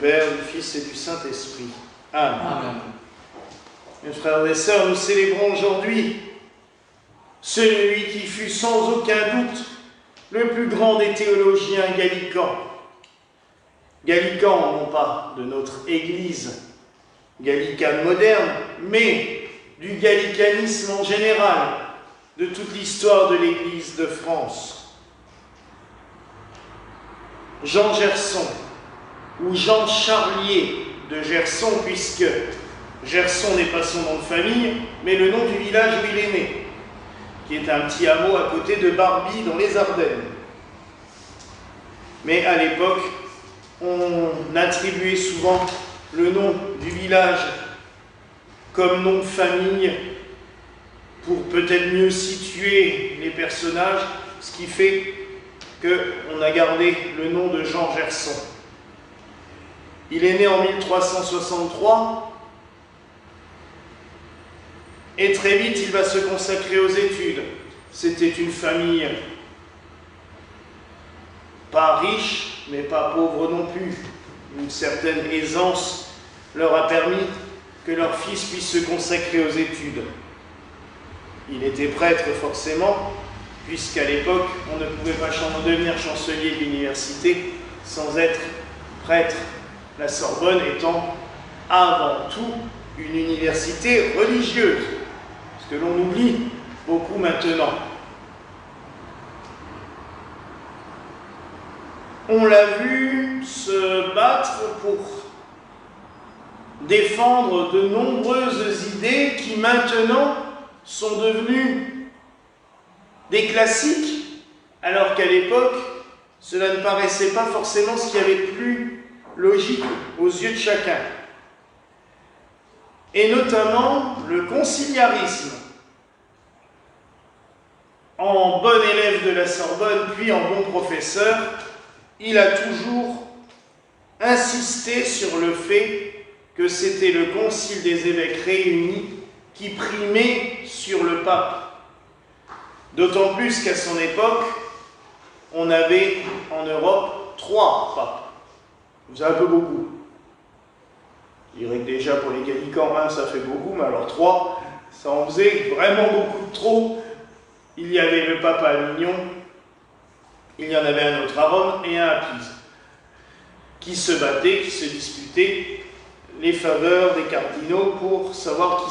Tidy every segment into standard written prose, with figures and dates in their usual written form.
Père, du Fils et du Saint-Esprit. Amen. Amen. Mes frères et sœurs, nous célébrons aujourd'hui celui qui fut sans aucun doute le plus grand des théologiens gallicans. Gallicans, non pas de notre Église gallicane moderne, mais du gallicanisme en général, de toute l'histoire de l'Église de France. Jean Gerson, ou Jean Charlier de Gerson, puisque Gerson n'est pas son nom de famille, mais le nom du village où il est né, qui est un petit hameau à côté de Barbie, dans les Ardennes. Mais à l'époque, on attribuait souvent le nom du village comme nom de famille pour peut-être mieux situer les personnages, ce qui fait qu'on a gardé le nom de Jean Gerson. Il est né en 1363 et très vite il va se consacrer aux études. C'était une famille pas riche, mais pas pauvre non plus. Une certaine aisance leur a permis que leur fils puisse se consacrer aux études. Il était prêtre forcément, puisqu'à l'époque, on ne pouvait pas devenir chancelier de l'université sans être prêtre, la Sorbonne étant avant tout une université religieuse, ce que l'on oublie beaucoup maintenant. On l'a vu se battre pour défendre de nombreuses idées qui maintenant sont devenues des classiques, alors qu'à l'époque, cela ne paraissait pas forcément ce qui avait plus logique aux yeux de chacun. Et notamment le conciliarisme. En bon élève de la Sorbonne, puis en bon professeur, il a toujours insisté sur le fait que c'était le concile des évêques réunis qui primait sur le pape. D'autant plus qu'à son époque, on avait en Europe 3 papes. C'est un peu beaucoup. Je dirais que déjà pour les gallicans, 1 ça fait beaucoup, mais alors 3, ça en faisait vraiment beaucoup de trop. Il y avait le pape à Avignon, il y en avait un autre à Rome et un à Pise, qui se battaient, qui se disputaient les faveurs des cardinaux pour savoir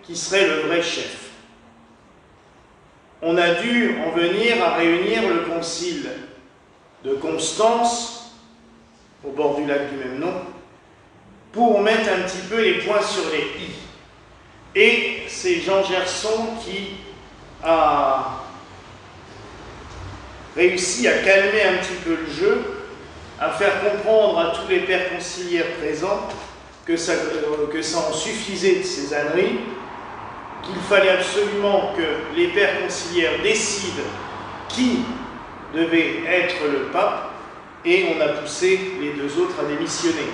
qui serait le vrai chef. On a dû en venir à réunir le concile de Constance, au bord du lac du même nom, pour mettre un petit peu les points sur les i. Et c'est Jean Gerson qui a réussi à calmer un petit peu le jeu, à faire comprendre à tous les pères conciliaires présents que ça en suffisait de ces âneries, qu'il fallait absolument que les pères conciliaires décident qui devait être le pape, et on a poussé les 2 autres à démissionner.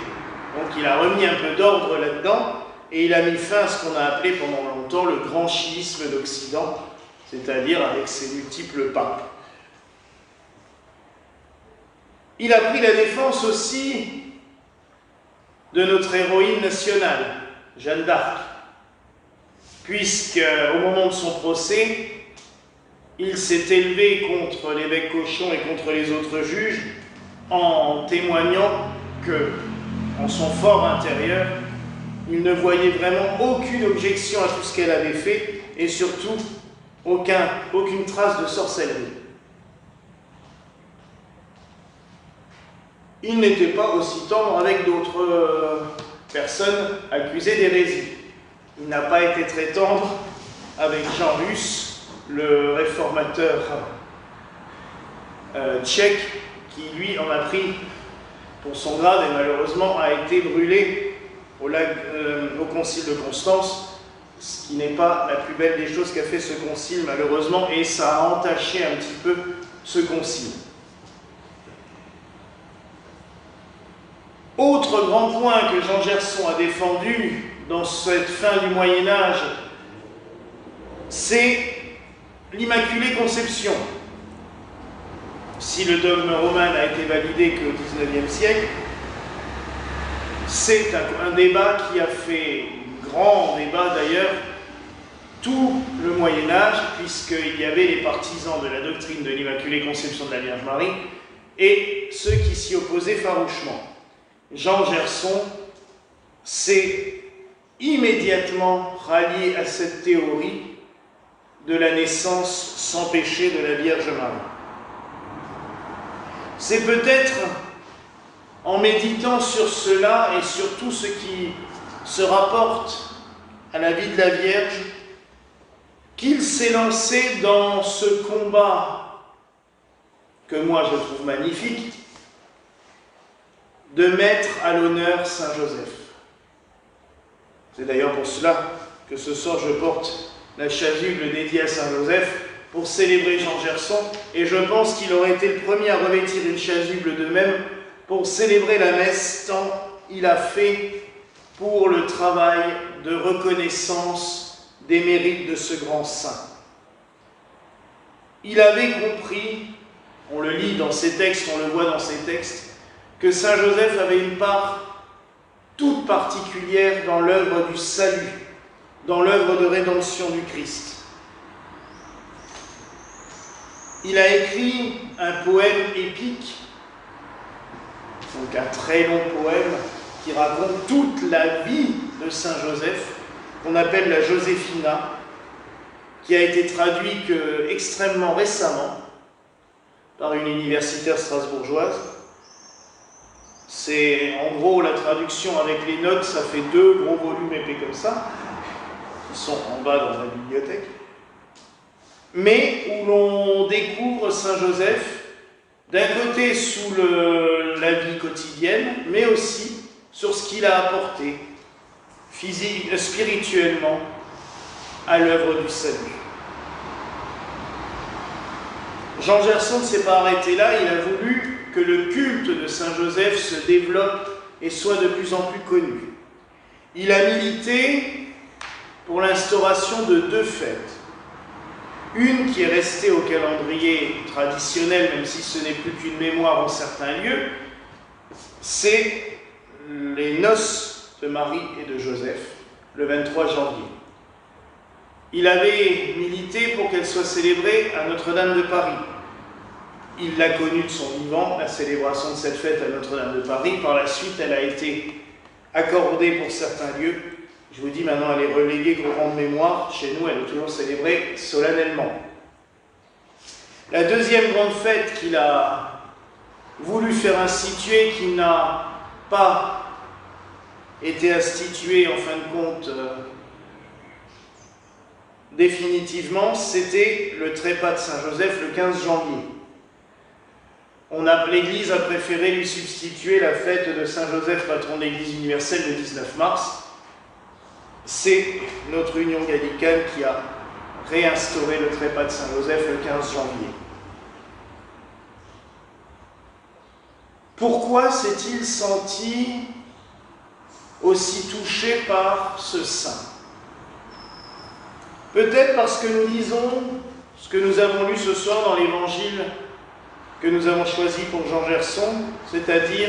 Donc il a remis un peu d'ordre là-dedans, et il a mis fin à ce qu'on a appelé pendant longtemps le grand chiisme d'Occident, c'est-à-dire avec ses multiples papes. Il a pris la défense aussi de notre héroïne nationale, Jeanne d'Arc, puisqu'au moment de son procès, il s'est élevé contre l'évêque Cochon et contre les autres juges en témoignant que, en son fort intérieur, il ne voyait vraiment aucune objection à tout ce qu'elle avait fait et surtout aucune trace de sorcellerie. Il n'était pas aussi tendre avec d'autres personnes accusées d'hérésie. Il n'a pas été très tendre avec Jean Hus, le réformateur tchèque, qui lui en a pris pour son grade et malheureusement a été brûlé au concile de Constance, ce qui n'est pas la plus belle des choses qu'a fait ce concile malheureusement, et ça a entaché un petit peu ce concile. Autre grand point que Jean Gerson a défendu dans cette fin du Moyen-Âge, c'est l'Immaculée Conception. Si le dogme romain n'a été validé qu'au XIXe siècle, C'est un débat qui a fait grand débat d'ailleurs tout le Moyen-Âge, puisqu'il y avait les partisans de la doctrine de l'Immaculée Conception de la Vierge Marie et ceux qui s'y opposaient farouchement. Jean Gerson s'est immédiatement rallié à cette théorie de la naissance sans péché de la Vierge Marie. C'est peut-être en méditant sur cela et sur tout ce qui se rapporte à la vie de la Vierge qu'il s'est lancé dans ce combat que moi je trouve magnifique de mettre à l'honneur Saint Joseph. C'est d'ailleurs pour cela que ce soir je porte la chasuble dédiée à Saint Joseph pour célébrer Jean Gerson, et je pense qu'il aurait été le premier à revêtir une chasuble de même pour célébrer la messe, tant il a fait pour le travail de reconnaissance des mérites de ce grand saint. Il avait compris, on le lit dans ses textes, on le voit dans ses textes, que Saint Joseph avait une part toute particulière dans l'œuvre du salut, dans l'œuvre de rédemption du Christ. Il a écrit un poème épique, donc un très long poème qui raconte toute la vie de Saint Joseph, qu'on appelle la Joséphina, qui a été traduit extrêmement récemment par une universitaire strasbourgeoise. C'est en gros la traduction avec les notes, ça fait 2 gros volumes épais comme ça, qui sont en bas dans la bibliothèque, mais où l'on découvre Saint Joseph d'un côté sous la vie quotidienne, mais aussi sur ce qu'il a apporté spirituellement à l'œuvre du salut. Jean Gerson ne s'est pas arrêté là, il a voulu que le culte de Saint Joseph se développe et soit de plus en plus connu. Il a milité pour l'instauration de 2 fêtes. Une qui est restée au calendrier traditionnel, même si ce n'est plus qu'une mémoire en certains lieux, c'est les noces de Marie et de Joseph, le 23 janvier. Il avait milité pour qu'elle soit célébrée à Notre-Dame de Paris. Il l'a connue de son vivant, la célébration de cette fête à Notre-Dame de Paris. Par la suite, elle a été accordée pour certains lieux. Je vous dis maintenant, elle est reléguée au rang de mémoire. Chez nous, elle est toujours célébrée solennellement. La deuxième grande fête qu'il a voulu faire instituer, qui n'a pas été instituée en fin de compte définitivement, c'était le trépas de Saint-Joseph le 15 janvier. L'Église a préféré lui substituer la fête de Saint-Joseph, patron de l'Église universelle, le 19 mars. C'est notre union gallicane qui a réinstauré le trépas de Saint-Joseph le 15 janvier. Pourquoi s'est-il senti aussi touché par ce saint? Peut-être parce que nous lisons ce que nous avons lu ce soir dans l'évangile que nous avons choisi pour Jean Gerson, c'est-à-dire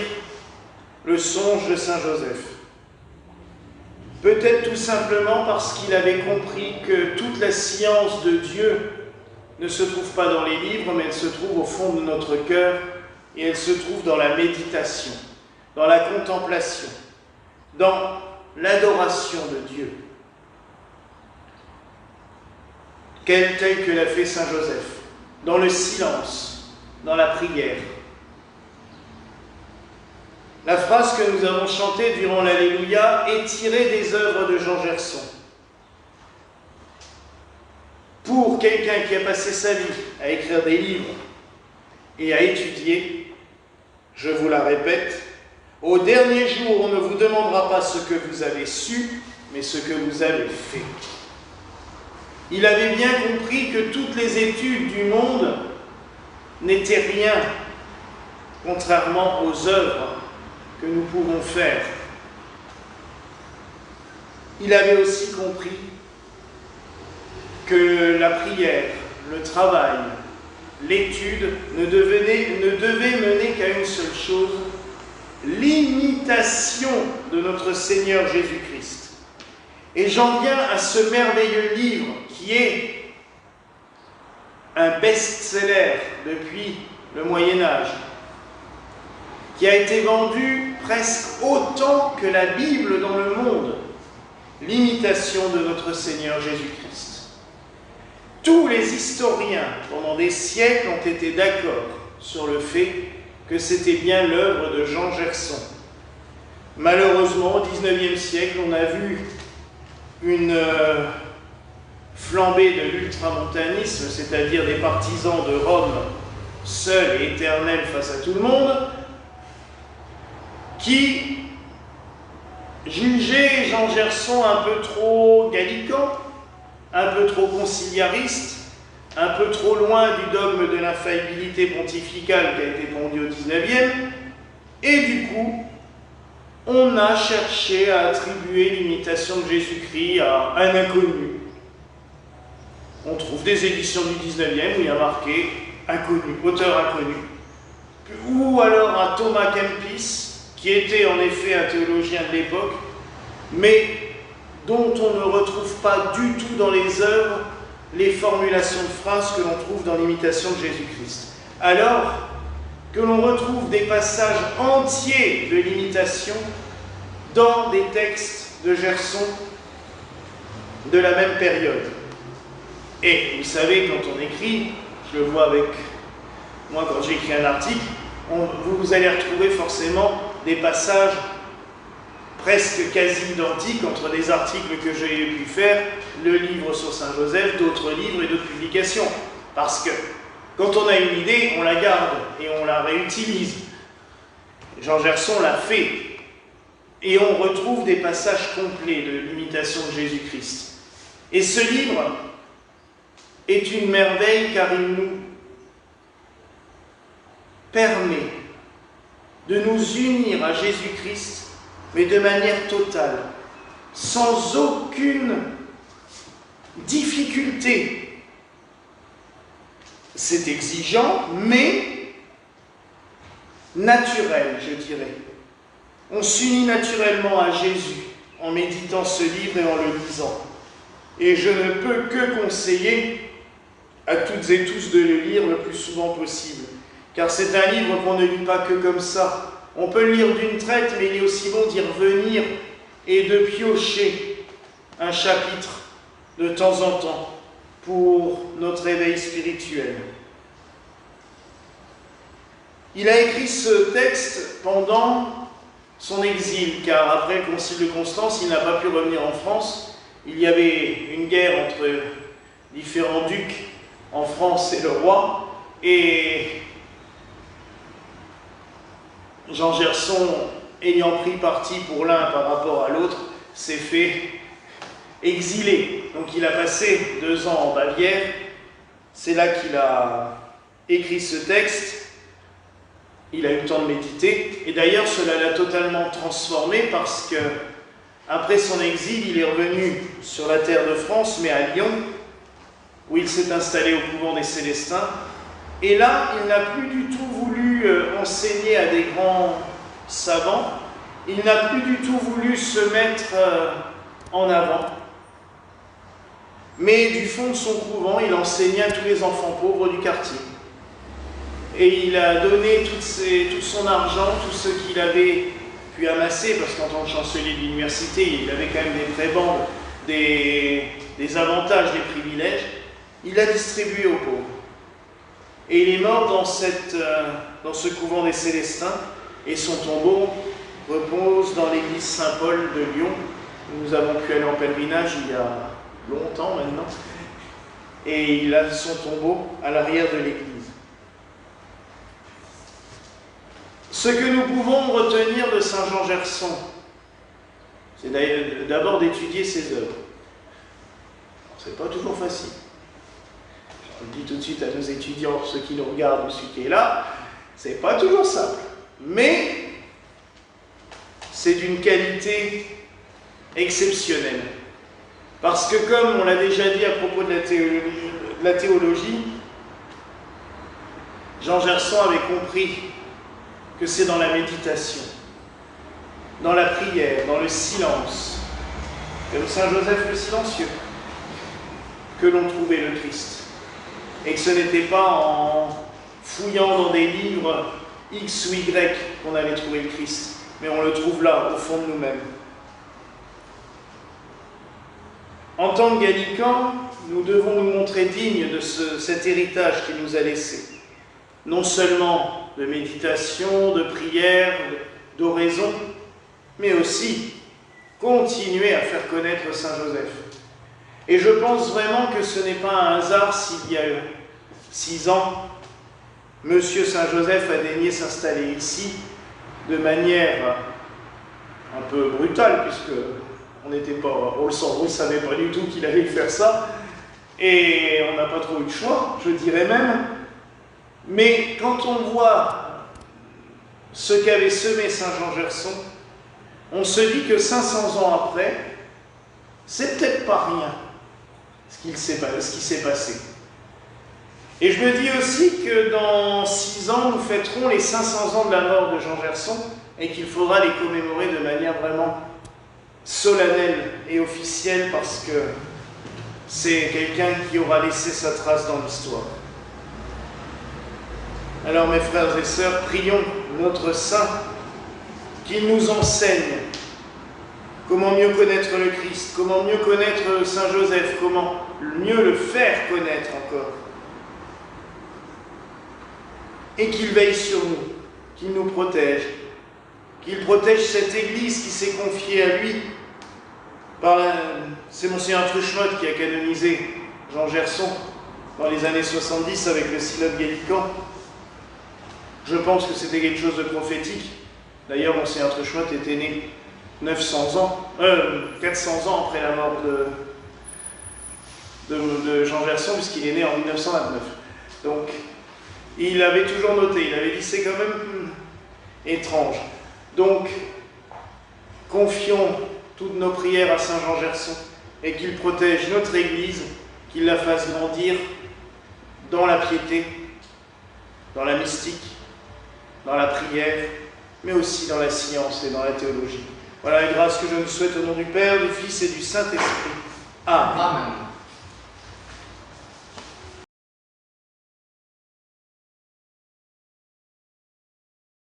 le songe de Saint Joseph. Peut-être tout simplement parce qu'il avait compris que toute la science de Dieu ne se trouve pas dans les livres, mais elle se trouve au fond de notre cœur, et elle se trouve dans la méditation, dans la contemplation, dans l'adoration de Dieu, telle que l'a fait Saint Joseph, dans le silence, dans la prière. La phrase que nous avons chantée durant l'Alléluia est tirée des œuvres de Jean Gerson. Pour quelqu'un qui a passé sa vie à écrire des livres et à étudier, je vous la répète, au dernier jour, on ne vous demandera pas ce que vous avez su, mais ce que vous avez fait. Il avait bien compris que toutes les études du monde n'étaient rien, contrairement aux œuvres que nous pouvons faire. Il avait aussi compris que la prière, le travail, l'étude ne devait mener qu'à une seule chose, l'imitation de notre Seigneur Jésus-Christ. Et j'en viens à ce merveilleux livre qui est un best-seller depuis le Moyen-Âge, qui a été vendu presque autant que la Bible dans le monde, l'imitation de notre Seigneur Jésus-Christ. Tous les historiens, pendant des siècles, ont été d'accord sur le fait que c'était bien l'œuvre de Jean Gerson. Malheureusement, au XIXe siècle, on a vu une flambée de l'ultramontanisme, c'est-à-dire des partisans de Rome seuls et éternels face à tout le monde, qui jugeaient Jean Gerson un peu trop gallicant, un peu trop conciliariste, un peu trop loin du dogme de l'infaillibilité pontificale qui a été pondu au XIXe, et du coup, on a cherché à attribuer l'imitation de Jésus-Christ à un inconnu. On trouve des éditions du XIXe où il y a marqué « inconnu », auteur inconnu. Ou alors à Thomas Kempis, qui était en effet un théologien de l'époque, mais dont on ne retrouve pas du tout dans les œuvres les formulations de phrases que l'on trouve dans l'imitation de Jésus-Christ. Alors que l'on retrouve des passages entiers de l'imitation dans des textes de Gerson de la même période. Et vous savez, quand on écrit, je le vois avec moi quand j'écris un article, vous allez retrouver forcément des passages presque quasi identiques entre des articles que j'ai pu faire, le livre sur Saint-Joseph, d'autres livres et d'autres publications. Parce que quand on a une idée, on la garde et on la réutilise. Jean Gerson l'a fait. Et on retrouve des passages complets de l'imitation de Jésus-Christ. Et ce livre est une merveille car il nous permet de nous unir à Jésus-Christ, mais de manière totale, sans aucune difficulté. C'est exigeant, mais naturel, je dirais. On s'unit naturellement à Jésus en méditant ce livre et en le lisant. Et je ne peux que conseiller à toutes et tous de le lire le plus souvent possible. Car c'est un livre qu'on ne lit pas que comme ça. On peut le lire d'une traite, mais il est aussi bon d'y revenir et de piocher un chapitre de temps en temps pour notre éveil spirituel. Il a écrit ce texte pendant son exil, car après le concile de Constance, il n'a pas pu revenir en France. Il y avait une guerre entre différents ducs en France et le roi, et Jean Gerson, ayant pris parti pour l'un par rapport à l'autre, s'est fait exiler. Donc il a passé 2 ans en Bavière. C'est là qu'il a écrit ce texte. Il a eu le temps de méditer. Et d'ailleurs, cela l'a totalement transformé parce que, après son exil, il est revenu sur la terre de France, mais à Lyon, où il s'est installé au couvent des Célestins. Et là, il n'a plus du tout voulu enseigner à des grands savants. Il n'a plus du tout voulu se mettre en avant. Mais du fond de son couvent, il enseignait à tous les enfants pauvres du quartier. Et il a donné tout son argent, tout ce qu'il avait pu amasser, parce qu'en tant que chancelier de l'université, il avait quand même des prébendes, des avantages, des privilèges. Il l'a distribué aux pauvres. Et il est mort dans ce couvent des Célestins, et son tombeau repose dans l'église Saint-Paul de Lyon, où nous avons pu aller en pèlerinage il y a longtemps maintenant, et il a son tombeau à l'arrière de l'église. Ce que nous pouvons retenir de Saint Jean Gerson, c'est d'abord d'étudier ses œuvres. C'est pas toujours facile. Je le dis tout de suite à nos étudiants, ceux qui nous regardent ou ceux qui est là, c'est pas toujours simple. Mais c'est d'une qualité exceptionnelle. Parce que comme on l'a déjà dit à propos de la théologie, Jean Gerson avait compris que c'est dans la méditation dans la prière, dans le silence, comme Saint Joseph le silencieux, que l'on trouvait le Christ. Et que ce n'était pas en fouillant dans des livres X ou Y qu'on allait trouver le Christ, mais on le trouve là, au fond de nous-mêmes. En tant que gallicans, nous devons nous montrer dignes de cet héritage qu'il nous a laissé. Non seulement de méditation, de prière, d'oraison, mais aussi continuer à faire connaître Saint Joseph. Et je pense vraiment que ce n'est pas un hasard s'il y a 6 ans, Monsieur Saint Joseph a daigné s'installer ici de manière un peu brutale, puisque on ne savait pas du tout qu'il allait faire ça, et on n'a pas trop eu de choix, je dirais même. Mais quand on voit ce qu'avait semé Saint Jean Gerson, on se dit que 500 ans après, c'est peut-être pas rien ce qui s'est passé. Et je me dis aussi que dans 6 ans, nous fêterons les 500 ans de la mort de Jean Gerson et qu'il faudra les commémorer de manière vraiment solennelle et officielle parce que c'est quelqu'un qui aura laissé sa trace dans l'histoire. Alors mes frères et sœurs, prions notre Saint qu'il nous enseigne comment mieux connaître le Christ, comment mieux connaître Saint Joseph, comment mieux le faire connaître encore. Et qu'il veille sur nous, qu'il nous protège, qu'il protège cette Église qui s'est confiée à lui. C'est Monseigneur Truchemotte qui a canonisé Jean Gerson dans les années 70 avec le synode gallican. Je pense que c'était quelque chose de prophétique. D'ailleurs, Monseigneur Truchemotte était né 400 ans après la mort de Jean Gerson, puisqu'il est né en 1929. Donc, il avait toujours noté, il avait dit c'est quand même étrange. Donc, confions toutes nos prières à Saint Jean Gerson et qu'il protège notre Église, qu'il la fasse grandir dans la piété, dans la mystique, dans la prière, mais aussi dans la science et dans la théologie. Voilà la grâce que je nous souhaite au nom du Père, du Fils et du Saint-Esprit. Amen. Amen.